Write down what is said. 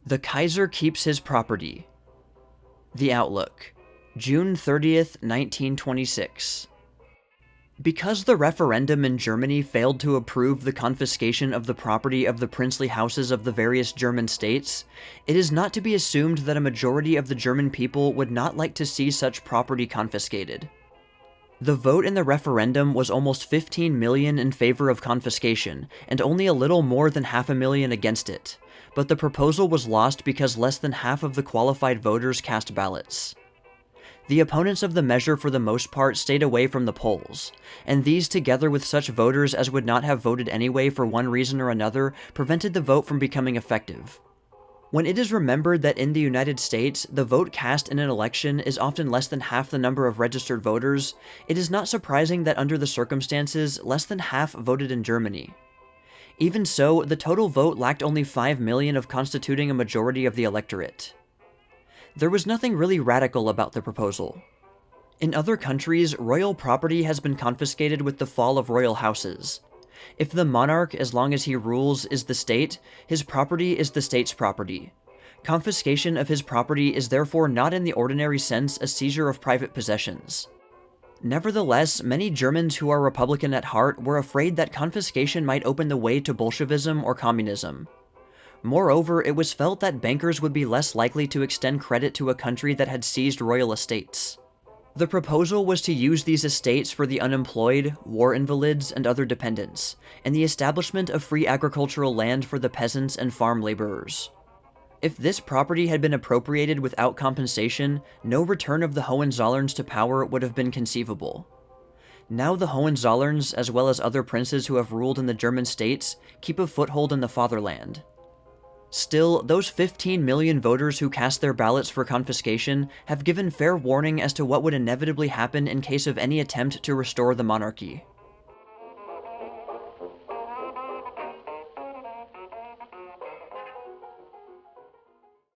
The Kaiser keeps his property. The Outlook, June 30th, 1926. Because the referendum in Germany failed to approve the confiscation of the property of the princely houses of the various German states, it is not to be assumed that a majority of the German people would not like to see such property confiscated. The vote in the referendum was almost 15 million in favor of confiscation, and only a little more than 500,000 against it, but the proposal was lost because less than half of the qualified voters cast ballots. The opponents of the measure for the most part stayed away from the polls, and these together with such voters as would not have voted anyway for one reason or another prevented the vote from becoming effective. When it is remembered that in the United States, the vote cast in an election is often less than half the number of registered voters, it is not surprising that under the circumstances, less than half voted in Germany. Even so, the total vote lacked only 5 million of constituting a majority of the electorate. There was nothing really radical about the proposal. In other countries, royal property has been confiscated with the fall of royal houses. If the monarch, as long as he rules, is the state, his property is the state's property. Confiscation of his property is therefore not in the ordinary sense a seizure of private possessions. Nevertheless, many Germans who are Republican at heart were afraid that confiscation might open the way to Bolshevism or communism. Moreover, it was felt that bankers would be less likely to extend credit to a country that had seized royal estates. The proposal was to use these estates for the unemployed, war invalids, and other dependents, and the establishment of free agricultural land for the peasants and farm laborers. If this property had been appropriated without compensation, no return of the Hohenzollerns to power would have been conceivable. Now the Hohenzollerns, as well as other princes who have ruled in the German states, keep a foothold in the fatherland. Still, those 15 million voters who cast their ballots for confiscation have given fair warning as to what would inevitably happen in case of any attempt to restore the monarchy.